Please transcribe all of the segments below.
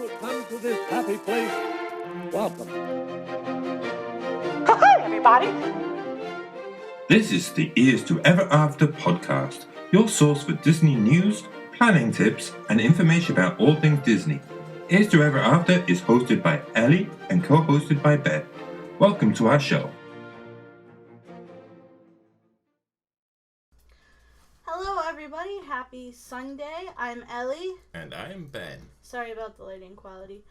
all come to this happy place, welcome. Hi, everybody. This is the Ears to Ever After podcast, your source for Disney news, planning tips, and information about all things Disney. Ears to Ever After is hosted by Ellie and co-hosted by Ben. Welcome to our show. Hello everybody, happy Sunday. I'm Ellie. And I'm Ben. Sorry about the lighting quality.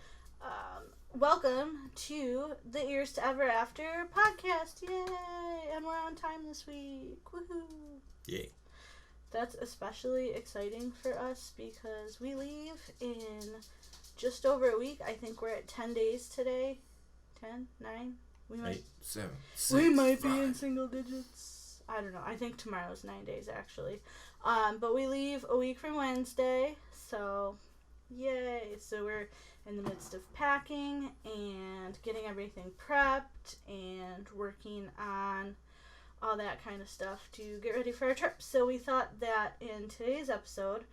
Welcome to the Ears to Ever After podcast. Yay! And we're on time this week. Woohoo! Yay. That's especially exciting for us because we leave in just over a week. I think we're at 10 days today. 10? 9? We might, 8, 7, 6, we might 5. be in single digits. I don't know. I think tomorrow's 9 days actually. But we leave a week from Wednesday. So, yay. So we're in the midst of packing and getting everything prepped and working on all that kind of stuff to get ready for our trip. So we thought that in today's episode,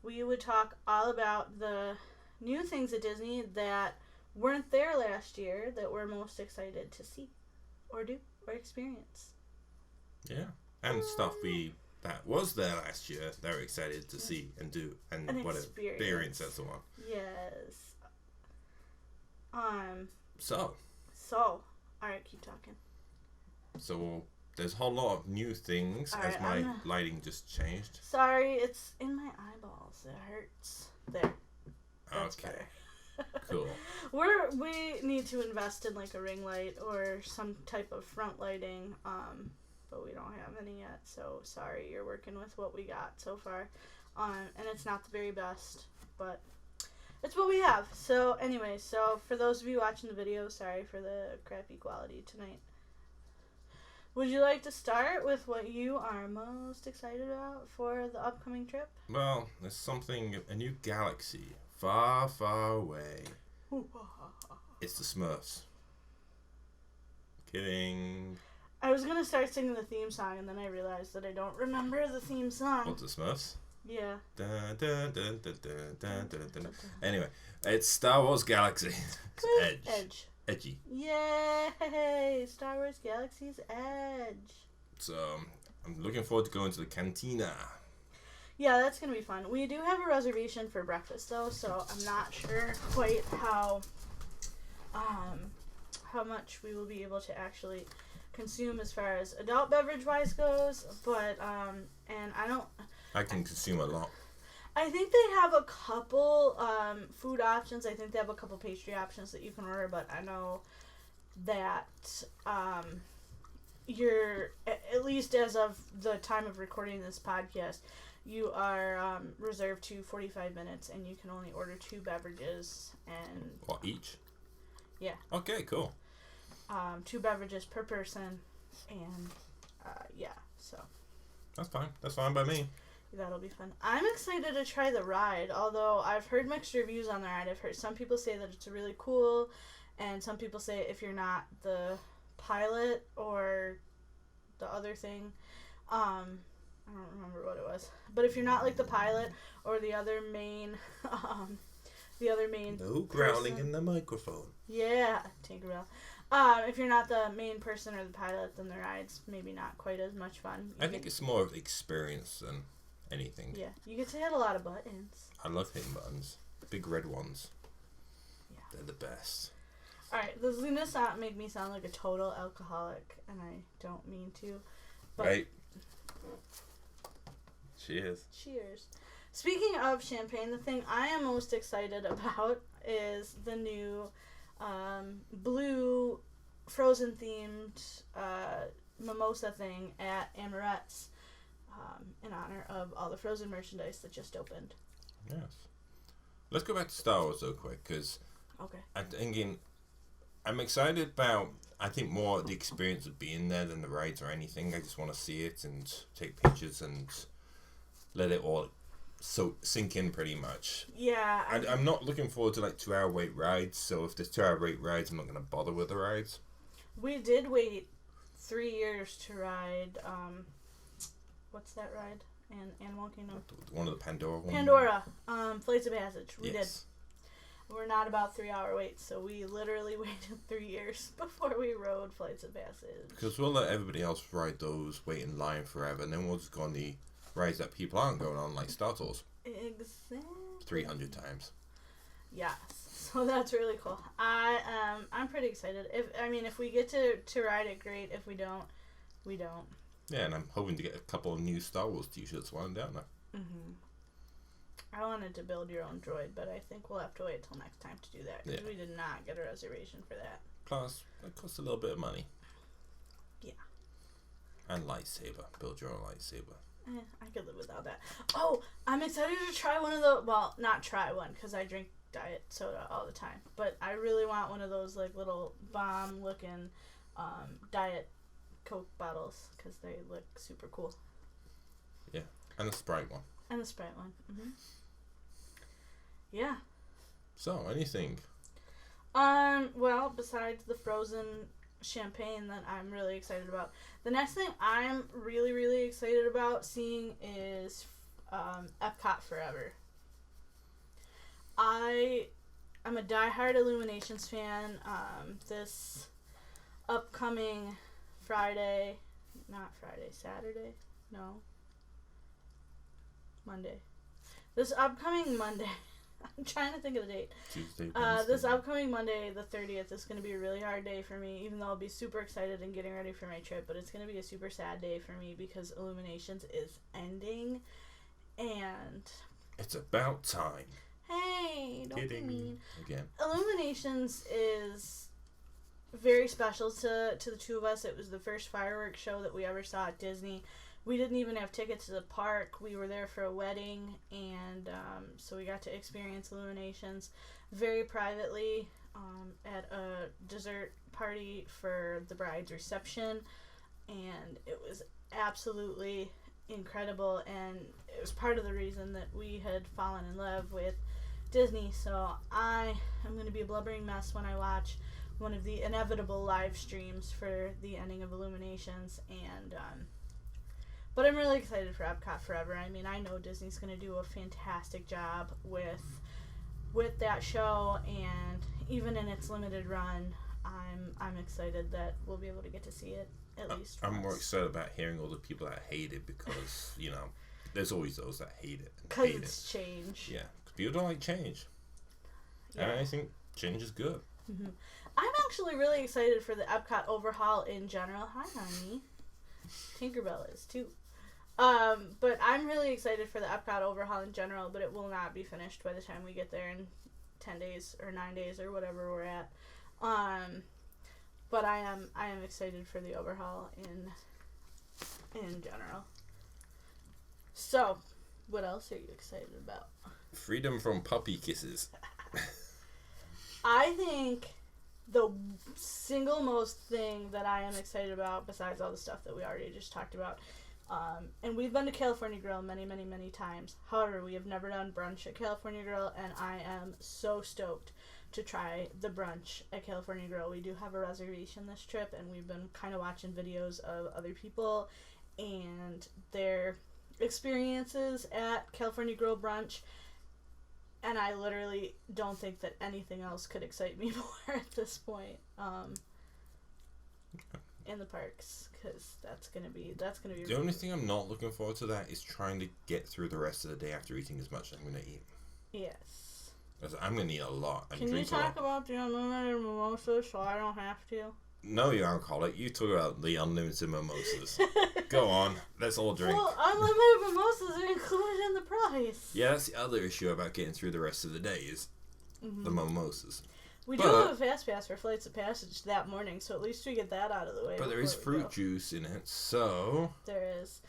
we would talk all about the new things at Disney that weren't there last year that we're most excited to see or do or experience. Yeah. And stuff that was there last year that we're excited to see and do and An what experience that's the one. Yes. So, alright, keep talking. So there's a whole lot of new things All as right, my lighting just changed. Sorry, it's in my eyeballs. It hurts. There. That's Okay. better. Cool. We need to invest in like a ring light or some type of front lighting, but we don't have any yet, so sorry, you're working with what we got so far. And it's not the very best, but it's what we have. So anyway, so for those of you watching the video, sorry for the crappy quality tonight. Would you like to start with what you are most excited about for the upcoming trip? Well, there's a new galaxy far, far away. It's the Smurfs. Kidding. I was going to start singing the theme song, and then I realized that I don't remember the theme song. What's the Smurfs? Yeah. Dun, dun, dun, dun, dun, dun, dun, dun. Anyway, it's Star Wars Galaxy. It's Edge. Edgy. Yay! Star Wars Galaxy's Edge. So, I'm looking forward to going to the cantina. Yeah, that's going to be fun. We do have a reservation for breakfast, though, so I'm not sure quite how much we will be able to actually consume as far as adult beverage-wise goes, but, and I can consume a lot. I think they have a couple food options. I think they have a couple pastry options that you can order, but I know that you're, at least as of the time of recording this podcast, you are reserved to 45 minutes, and you can only order 2 beverages. And What, each? Yeah. Okay, cool. 2 beverages per person, and yeah, so. That's fine. That's fine by me. That'll be fun. I'm excited to try the ride, although I've heard mixed reviews on the ride. I've heard some people say that it's really cool, and some people say if you're not the pilot or the other thing, I don't remember what it was, but if you're not like the pilot or the other main No growling in the microphone. Yeah, Tinkerbell. If you're not the main person or the pilot, then the ride's maybe not quite as much fun. I think it's more of the experience than anything. Yeah, you get to hit a lot of buttons. I love hitting buttons. The big red ones. Yeah. They're the best. Alright, this is going to make me sound like a total alcoholic, and I don't mean to. But Right. Cheers. Cheers. Speaking of champagne, the thing I am most excited about is the new blue Frozen-themed mimosa thing at Amorette's in honor of all the Frozen merchandise that just opened. Yes. Let's go back to Star Wars real quick, because Okay. I'm excited about, I think, more the experience of being there than the rides or anything. I just want to see it and take pictures and let it all sink in pretty much. Yeah. I'm not looking forward to like 2-hour wait rides, so if there's 2-hour wait rides, I'm not going to bother with the rides. We did wait 3 years to ride, what's that ride? Animal Kingdom? One of the Pandora ones. Pandora, Flights of Passage. We did. We're not about 3-hour waits, so we literally waited 3 years before we rode Flights of Passage. Because we'll let everybody else ride those, wait in line forever, and then we'll just go on the rides that people aren't going on, like Star Tours. Exactly. 300 times. Yes. So that's really cool. I'm pretty excited. If we get to ride it, great. If we don't, we don't. Yeah, and I'm hoping to get a couple of new Star Wars t-shirts while I'm down there. Mm-hmm. I wanted to build your own droid, but I think we'll have to wait till next time to do that, because we did not get a reservation for that. Plus, it costs a little bit of money. Yeah. And lightsaber. Build your own lightsaber. I could live without that. Oh, I'm excited to try one of the, well, not try one, because I drink diet soda all the time, but I really want one of those, like, little bomb-looking diet Coke bottles, because they look super cool. Yeah, and the Sprite one. And the Sprite one. Mm-hmm. Yeah. So, anything? Well, besides the frozen champagne that I'm really excited about, the next thing I'm really, really excited about seeing is Epcot Forever. I'm a diehard Illuminations fan. This upcoming Saturday? No. Monday. This upcoming Monday, I'm trying to think of the date. Tuesday, this upcoming Monday, the 30th, is going to be a really hard day for me, even though I'll be super excited and getting ready for my trip, but it's going to be a super sad day for me because Illuminations is ending, and... It's about time. Hey, don't be mean. Again. Illuminations is very special to the two of us. It was the first fireworks show that we ever saw at Disney. We didn't even have tickets to the park. We were there for a wedding, and so we got to experience Illuminations very privately at a dessert party for the bride's reception, and it was absolutely incredible, and it was part of the reason that we had fallen in love with Disney. So I am going to be a blubbering mess when I watch one of the inevitable live streams for the ending of Illuminations, and but I'm really excited for Epcot Forever. I mean, I know Disney's going to do a fantastic job with that show, and even in its limited run, I'm excited that we'll be able to get to see it at least I'm once. more excited about hearing all the people that hate it because, you know, there's always those that hate it. Because it's change. Yeah, because people don't like change. Yeah. And I think change is good. Mm-hmm. I'm actually really excited for the Epcot overhaul in general. Hi, honey. Tinkerbell is too. But I'm really excited for the Epcot overhaul in general, but it will not be finished by the time we get there in 10 days or 9 days or whatever we're at. But I am excited for the overhaul in general. So, what else are you excited about? Freedom from puppy kisses. I think the single most thing that I am excited about, besides all the stuff that we already just talked about, and we've been to California Grill many, many, many times. However, we have never done brunch at California Grill, and I am so stoked to try the brunch at California Grill. We do have a reservation this trip, and we've been kind of watching videos of other people and their experiences at California Grill brunch, and I literally don't think that anything else could excite me more at this point in the parks, because that's gonna be The only thing I'm not looking forward to that is trying to get through the rest of the day after eating as much as I'm going to eat. Yes. Because I'm going to eat a lot. And Can you drink talk a lot. about the unlimited mimosas so I don't have to? No, you alcoholic. You talk about the unlimited mimosas. Go on. Let's all drink. Well, unlimited mimosas are included in the price. Yeah, that's the other issue about getting through the rest of the day is the mimosas. We do have a fast pass for Flights of Passage that morning, so at least we get that out of the way. But there is fruit juice in it, so... There is.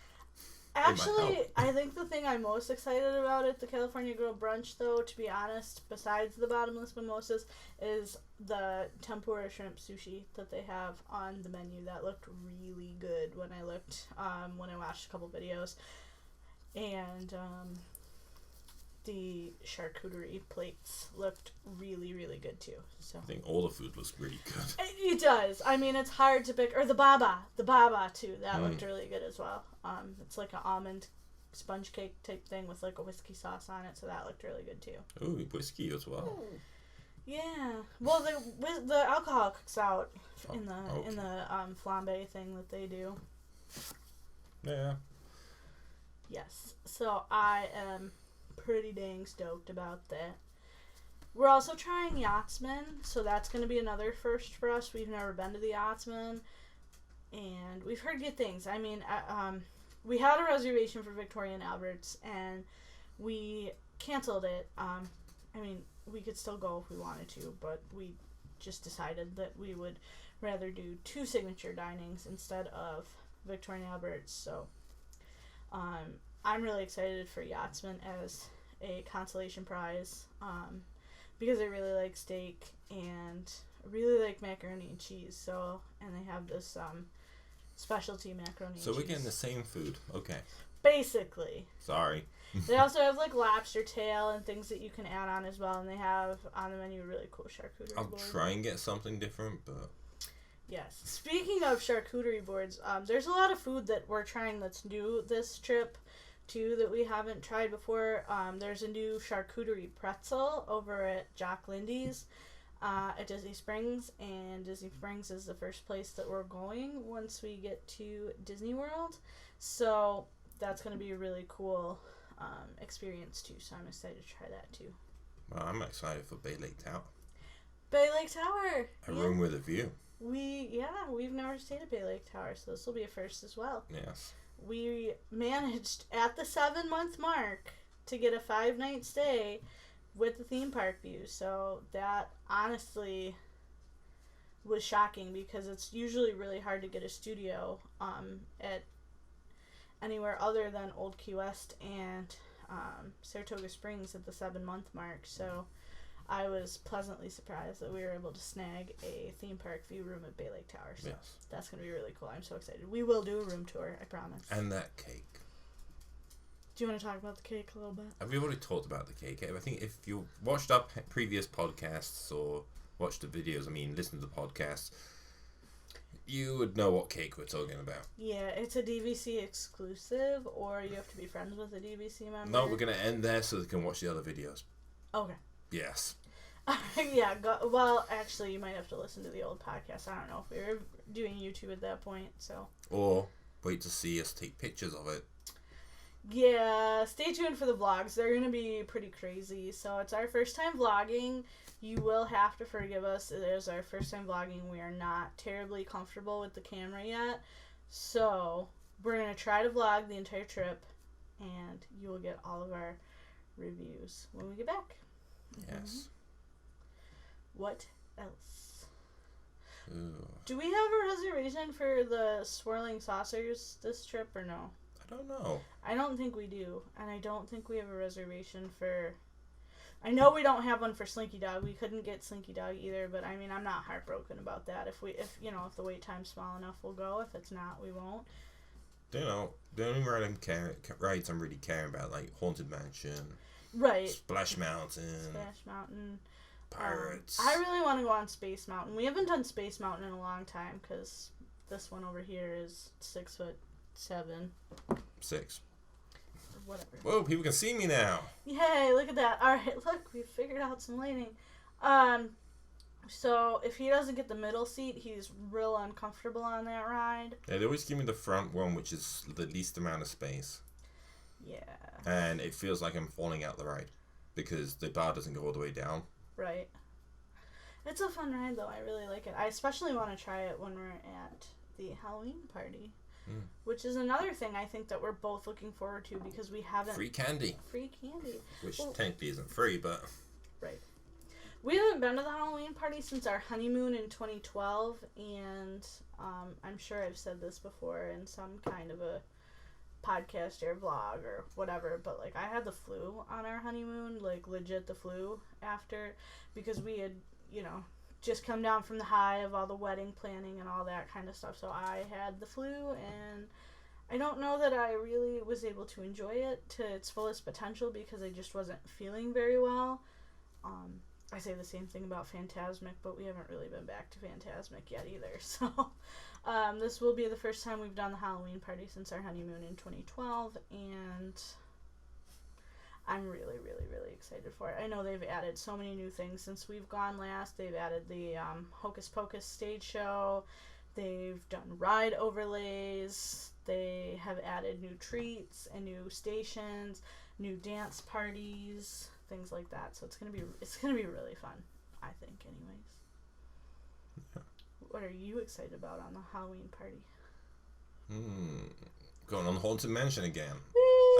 Actually, I think the thing I'm most excited about at the California Grill brunch, though, to be honest, besides the bottomless mimosas, is the tempura shrimp sushi that they have on the menu. That looked really good when I looked, when I watched a couple videos. And, the charcuterie plates looked really, really good too. So I think all the food looks really good. It does. I mean, it's hard to pick. Or the baba too. That looked really good as well. It's like an almond sponge cake type thing with like a whiskey sauce on it. So that looked really good too. Ooh, whiskey as well. Yeah. Well, the alcohol cooks out in the Okay. flambe thing that they do. Yeah. Yes. So I am pretty dang stoked about that. We're also trying Yachtsman, so that's going to be another first for us. We've never been to the Yachtsman, and we've heard good things. I mean, we had a reservation for Victoria and Albert's, and we canceled it. I mean, we could still go if we wanted to, but we just decided that we would rather do 2 signature dinings instead of Victoria and Albert's. So I'm really excited for Yachtsman as a consolation prize because I really like steak and I really like macaroni and cheese. So, and they have this specialty macaroni and cheese. So we're getting the same food. Okay. Basically. Sorry. They also have like lobster tail and things that you can add on as well, and they have on the menu a really cool charcuterie I'll board. try and get something different, but Yes. Speaking of charcuterie boards, there's a lot of food that we're trying that's new this trip too that we haven't tried before. There's a new charcuterie pretzel over at Jock Lindy's at Disney Springs, and Disney Springs is the first place that we're going once we get to Disney World. So that's going to be a really cool experience too. So I'm excited to try that too. well, I'm excited for Bay Lake Tower. Bay Lake Tower. A room with a view. We've never stayed at Bay Lake Tower, so this will be a first as well. Yes. We managed at the 7-month mark to get a 5-night stay with the theme park view. So that honestly was shocking because it's usually really hard to get a studio at anywhere other than Old Key West and Saratoga Springs at the 7-month mark. So I was pleasantly surprised that we were able to snag a theme park view room at Bay Lake Tower. So Yes. that's going to be really cool. I'm so excited. We will do a room tour, I promise. And that cake. Do you want to talk about the cake a little bit? Have we already talked about the cake? I think if you watched our previous podcasts or watched the videos, listened to the podcasts, you would know what cake we're talking about. Yeah, it's a DVC exclusive, or you have to be friends with a DVC member. No, we're going to end there so they can watch the other videos. Okay. Yes. Yeah, well, actually, you might have to listen to the old podcast. I don't know if we were doing YouTube at that point, so. Or wait to see us take pictures of it. Yeah, stay tuned for the vlogs. They're going to be pretty crazy. So it's our first time vlogging. You will have to forgive us. It is our first time vlogging. We are not terribly comfortable with the camera yet. So we're going to try to vlog the entire trip, and you will get all of our reviews when we get back. Yes. What else? Ooh. Do we have a reservation for the swirling saucers this trip or no? I don't know. I don't think we do, and I don't think we have a reservation for. I know we don't have one for Slinky Dog. We couldn't get Slinky Dog either, but I'm not heartbroken about that. If the wait time's small enough, we'll go. If it's not, we won't. The only rides I'm really caring about, like Haunted Mansion, Right. Splash Mountain, Pirates. I really want to go on Space Mountain. We haven't done Space Mountain in a long time because this one over here is 6'7". 6. Whatever. Whoa, people can see me now. Yay, look at that. Alright, look, we figured out some lighting. So if he doesn't get the middle seat, he's real uncomfortable on that ride. Yeah, they always give me the front one, which is the least amount of space. Yeah. And it feels like I'm falling out the ride because the bar doesn't go all the way down. Right. It's a fun ride, though. I really like it. I especially want to try it when we're at the Halloween party. Which is another thing I think that we're both looking forward to because we haven't... Free candy. Which technically isn't free, but... Right. We haven't been to the Halloween party since our honeymoon in 2012, and I'm sure I've said this before in some kind of a podcast or vlog or whatever, but like I had the flu on our honeymoon, like legit the flu after, because we had, just come down from the high of all the wedding planning and all that kind of stuff. So I had the flu, and I don't know that I really was able to enjoy it to its fullest potential because I just wasn't feeling very well. I say the same thing about Fantasmic, but we haven't really been back to Fantasmic yet either. So this will be the first time we've done the Halloween party since our honeymoon in 2012, and I'm really, really, really excited for it. I know they've added so many new things since we've gone last. They've added the Hocus Pocus stage show. They've done ride overlays. They have added new treats and new stations, new dance parties, things like that. So it's gonna be really fun, I think. Anyways, what are you excited about on the Halloween party? Going on the Haunted Mansion again.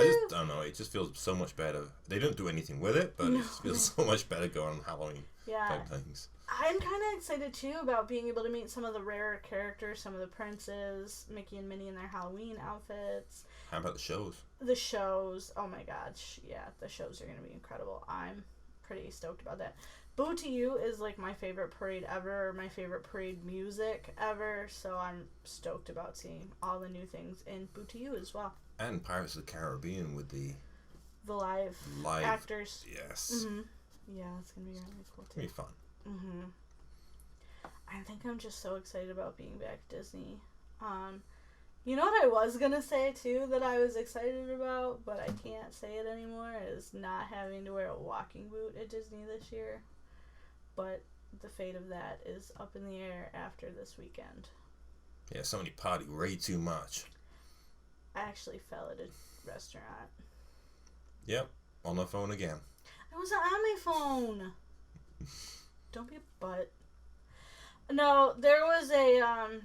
I just don't know. It just feels so much better. They don't do anything with it, but it just feels so much better going on Halloween type things. I'm kind of excited too about being able to meet some of the rarer characters, some of the princes, Mickey and Minnie in their Halloween outfits. How about the shows? The shows, oh my gosh, yeah, the shows are going to be incredible. I'm pretty stoked about that. Boo to You is like my favorite parade ever, my favorite parade music ever, so I'm stoked about seeing all the new things in Boo to You as well. And Pirates of the Caribbean with the live actors. Yes. Mm-hmm. Yeah, it's going to be really cool too. It'll be fun. Mm-hmm. I think I'm just so excited about being back at Disney. You know what I was going to say too that I was excited about, but I can't say it anymore, is not having to wear a walking boot at Disney this year. But the fate of that is up in the air after this weekend. Yeah, somebody partied way too much. I actually fell at a restaurant. Yep, on my phone again. I wasn't on my phone. Don't be a butt. No, there was a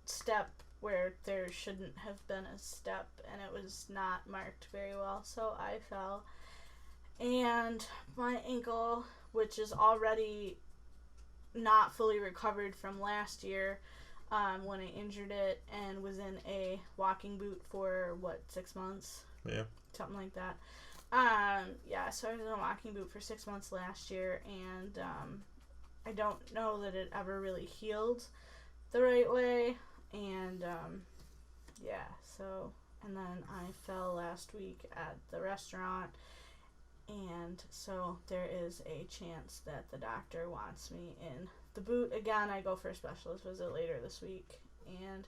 step where there shouldn't have been a step, and it was not marked very well, so I fell. And my ankle, which is already not fully recovered from last year, when I injured it and was in a walking boot for 6 months? Yeah. Something like that. So I was in a walking boot for 6 months last year, and I don't know that it ever really healed the right way, and and then I fell last week at the restaurant, and so there is a chance that the doctor wants me in the boot again. I go for a specialist visit later this week, and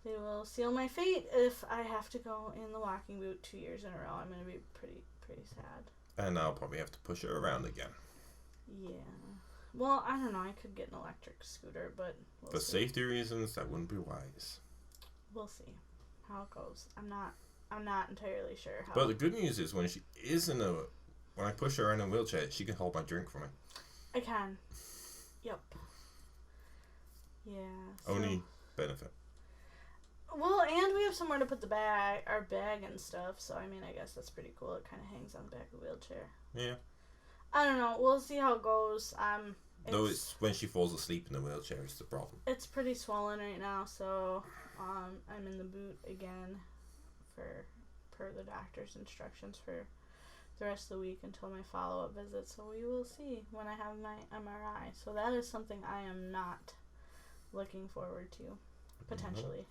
they will seal my fate if I have to go in the walking boot 2 years in a row. I'm going to be pretty sad. And I'll probably have to push her around again. Yeah. Well, I don't know. I could get an electric scooter, but For safety reasons, that wouldn't be wise. We'll see how it goes. I'm not entirely sure how. But the good news is when I push her in a wheelchair, she can hold my drink for me. I can. Yep. Yeah. Only benefit. Well, and we have somewhere to put our bag and stuff, so I mean, I guess that's pretty cool. It kind of hangs on the back of the wheelchair. Yeah. I don't know. We'll see how it goes. It's when she falls asleep in the wheelchair is the problem. It's pretty swollen right now, so I'm in the boot again per the doctor's instructions for the rest of the week until my follow-up visit. So we will see when I have my MRI. So that is something I am not looking forward to, potentially.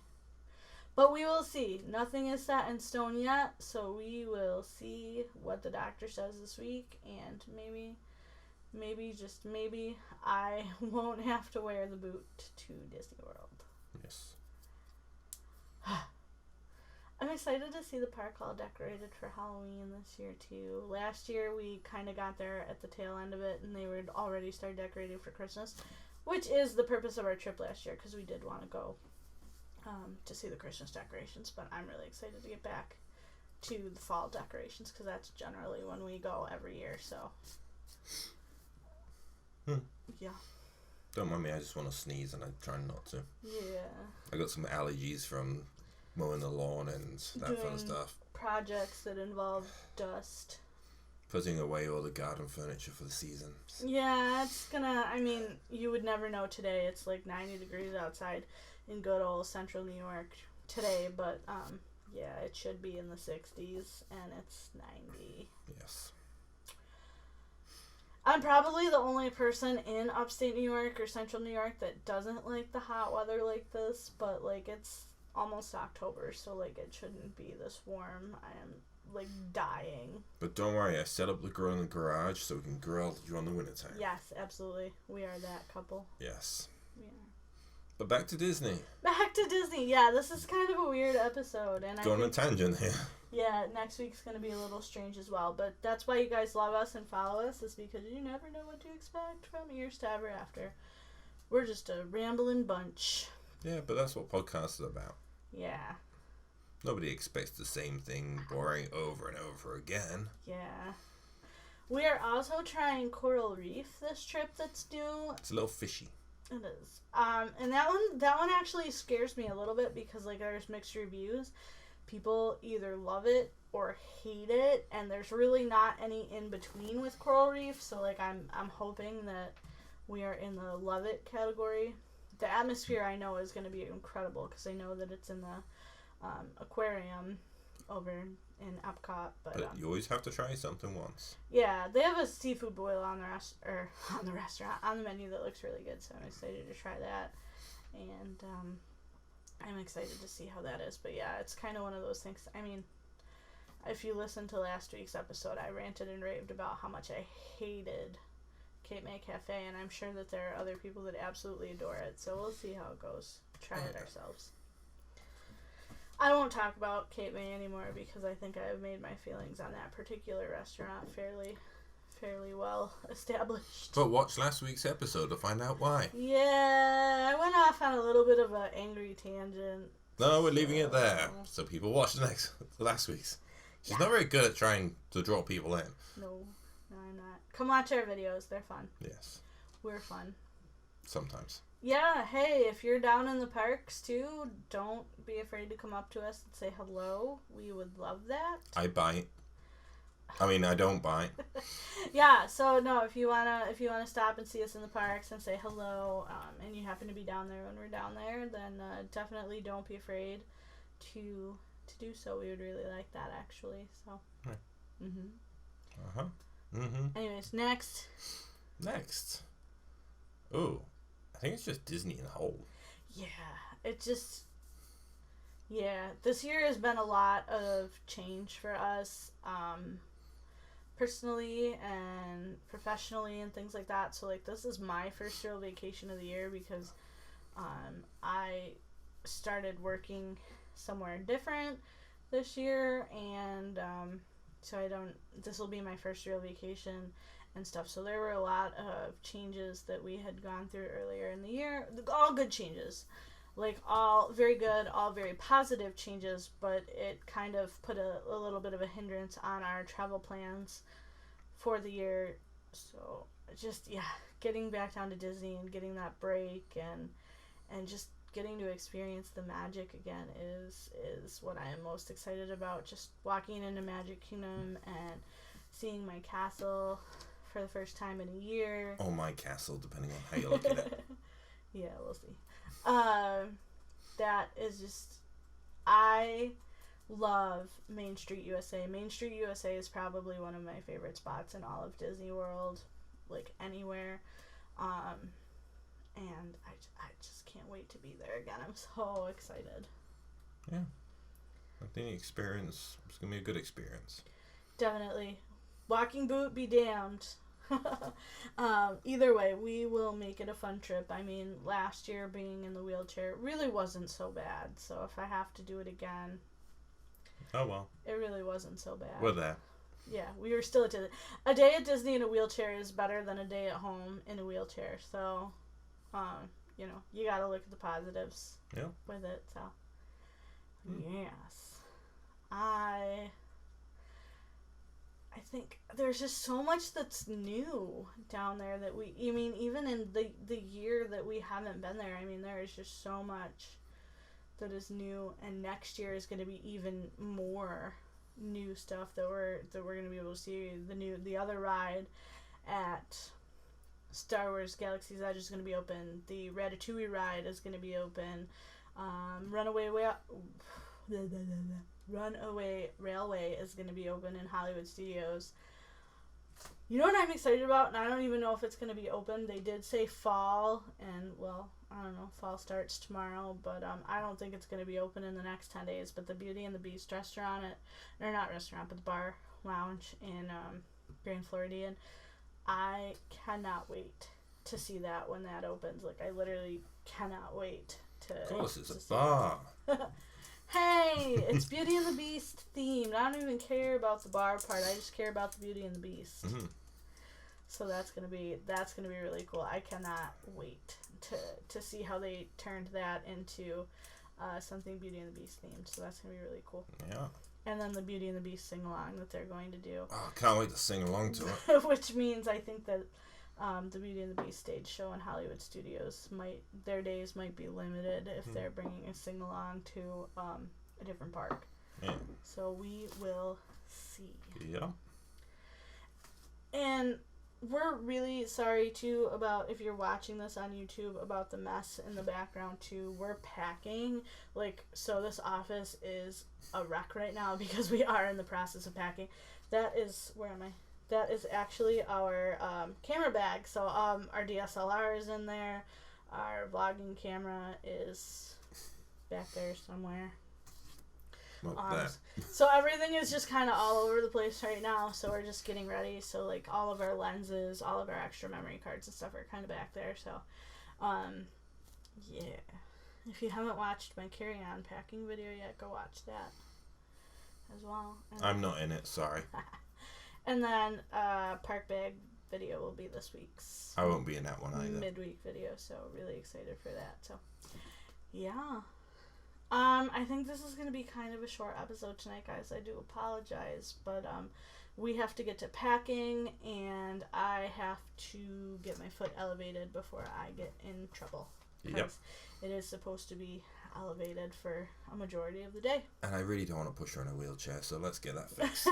But we will see. Nothing is set in stone yet, so we will see what the doctor says this week, and maybe, just maybe, I won't have to wear the boot to Disney World. Yes. I'm excited to see the park all decorated for Halloween this year, too. Last year, we kind of got there at the tail end of it, and they would already start decorating for Christmas, which is the purpose of our trip last year, because we did want to go to see the Christmas decorations, but I'm really excited to get back to the fall decorations, because that's generally when we go every year, so. Yeah. Don't mind me, I just want to sneeze, and I try not to. Yeah. I got some allergies from mowing the lawn and that fun stuff. Projects that involve dust. Putting away all the garden furniture for the season. Yeah, you would never know today. It's like 90 degrees outside in good old central New York today, but it should be in the 60s, and it's 90. Yes. I'm probably the only person in upstate New York or central New York that doesn't like the hot weather like this, but it's almost October, so it shouldn't be this warm. I am dying. But don't worry, I set up the grill in the garage so we can grill during the wintertime. Yes, absolutely. We are that couple. Yes. Yeah. But back to Disney. Back to Disney. Yeah, this is kind of a weird episode. And Going on a tangent here. Yeah, next week's going to be a little strange as well. But that's why you guys love us and follow us, is because you never know what to expect from Ears to Ever After. We're just a rambling bunch. Yeah, but that's what podcasts are about. Yeah. Nobody expects the same thing boring over and over again. Yeah. We are also trying Coral Reef this trip that's due. It's a little fishy. It is. And that one actually scares me a little bit because like there's mixed reviews. People either love it or hate it, and there's really not any in between with Coral Reef. So like I'm hoping that we are in the love it category. The atmosphere I know is going to be incredible because I know that it's in the aquarium over in Epcot. But you always have to try something once. Yeah, they have a seafood boil on the menu that looks really good, so I'm excited to try that. And I'm excited to see how that is. But yeah, it's kind of one of those things. I mean, if you listen to last week's episode, I ranted and raved about how much I hated Cape May Cafe, and I'm sure that there are other people that absolutely adore it. So we'll see how it goes. Try it ourselves. I won't talk about Cape May anymore because I think I have made my feelings on that particular restaurant fairly well established. But watch last week's episode to find out why. Yeah, I went off on a little bit of an angry tangent. No, we're leaving it there so people watch last week's. She's not very good at trying to draw people in. No, I'm not. Come watch our videos. They're fun. Yes. We're fun. Sometimes. Yeah, hey, if you're down in the parks too, don't be afraid to come up to us and say hello. We would love that. I bite. I mean, I don't bite. Yeah, so no, if you wanna stop and see us in the parks and say hello, and you happen to be down there when we're down there, then definitely don't be afraid to do so. We would really like that, actually. So. Right. Anyways, next. Ooh. I think it's just Disney in a whole. Yeah, this year has been a lot of change for us, personally and professionally and things like that. So like this is my first real vacation of the year because I started working somewhere different this year, and so this will be my first real vacation and stuff. So there were a lot of changes that we had gone through earlier in the year. All good changes. Like, all very good, all very positive changes, but it kind of put a little bit of a hindrance on our travel plans for the year. So, just, yeah, getting back down to Disney and getting that break and just getting to experience the magic again is what I am most excited about. Just walking into Magic Kingdom and seeing my castle for the first time in a year. Or my castle, depending on how you look at it. Yeah, we'll see. That is just, I love Main Street USA. Main Street USA is probably one of my favorite spots in all of Disney World, like anywhere. And I just can't wait to be there again. I'm so excited. Yeah. I think the experience, it's going to be a good experience. Definitely. Walking boot be damned. Either way, we will make it a fun trip. I mean, last year being in the wheelchair really wasn't so bad. So if I have to do it again, oh well, it really wasn't so bad. We're there. Yeah, we were still at Disney. A day at Disney in a wheelchair is better than a day at home in a wheelchair. So, you gotta look at the positives with it. So, yes, I think there's just so much that's new down there that even in the year that we haven't been there, I mean, there is just so much that is new, and next year is going to be even more new stuff that we're going to be able to see. The other ride at Star Wars Galaxy's Edge is going to be open. The Ratatouille ride is going to be open. Runaway Railway is going to be open in Hollywood Studios. You know what I'm excited about? And I don't even know if it's going to be open. They did say fall, and, well, I don't know. Fall starts tomorrow, but I don't think it's going to be open in the next 10 days. But the Beauty and the Beast restaurant, or not restaurant, but the bar lounge in Grand Floridian, I cannot wait to see that when that opens. Like, I literally cannot wait to. Of course, it's a see bar. Hey, it's Beauty and the Beast themed. I don't even care about the bar part. I just care about the Beauty and the Beast. Mm-hmm. So that's gonna be really cool. I cannot wait to see how they turned that into something Beauty and the Beast themed. So that's gonna be really cool. Yeah. And then the Beauty and the Beast sing along that they're going to do. Oh, can't wait to sing along to it. Which means I think that the Beauty and the Beast stage show in Hollywood Studios their days might be limited if they're bringing a sing along to a different park. Yeah. So we will see. Yeah. And we're really sorry too about, if you're watching this on YouTube, about the mess in the background too. We're packing, so this office is a wreck right now because we are in the process of packing. That is, where am I? That is actually our camera bag. So our DSLR is in there. Our vlogging camera is back there somewhere. So everything is just kind of all over the place right now. So we're just getting ready. So all of our lenses, all of our extra memory cards and stuff are kind of back there. So, yeah. If you haven't watched my carry-on packing video yet, go watch that as well. I'm not in it. Sorry. And then park bag video will be this week's. I won't be in that one either. Midweek video, so really excited for that. So, yeah. I think this is going to be kind of a short episode tonight, guys. I do apologize, but we have to get to packing, and I have to get my foot elevated before I get in trouble. Yep. It is supposed to be elevated for a majority of the day. And I really don't want to push her in a wheelchair, so let's get that fixed.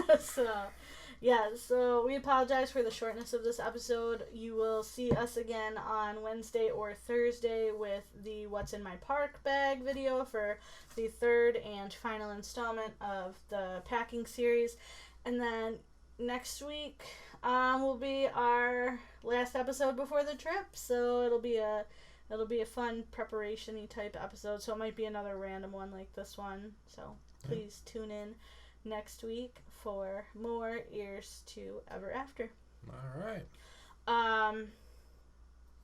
So we apologize for the shortness of this episode. You will see us again on Wednesday or Thursday with the What's in My Park bag video for the third and final installment of the packing series. And then next week will be our last episode before the trip, so it'll be a fun preparation-y type episode, so it might be another random one like this one. So please tune in next week for more Ears to Ever After. All right.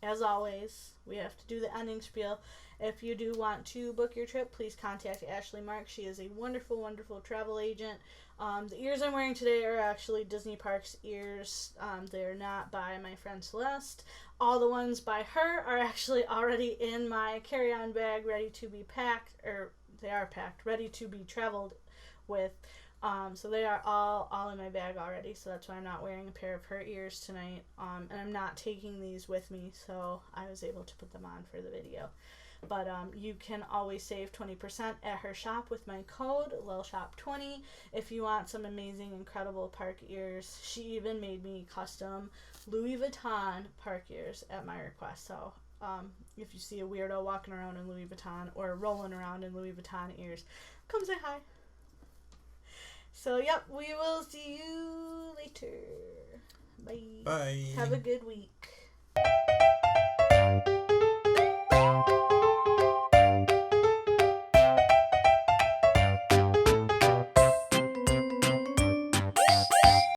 As always, we have to do the ending spiel. If you do want to book your trip, please contact Ashley Mark. She is a wonderful, wonderful travel agent. The ears I'm wearing today are actually Disney Parks ears. They're not by my friend Celeste. All the ones by her are actually already in my carry-on bag, ready to be packed, or they are packed, ready to be traveled with. So they are all in my bag already, so that's why I'm not wearing a pair of her ears tonight. And I'm not taking these with me, so I was able to put them on for the video. But you can always save 20% at her shop with my code, LilshopofMagic, if you want some amazing, incredible park ears. She even made me custom Louis Vuitton park ears at my request. So if you see a weirdo walking around in Louis Vuitton or rolling around in Louis Vuitton ears, come say hi. So, yep, we will see you later. Bye. Bye. Have a good week.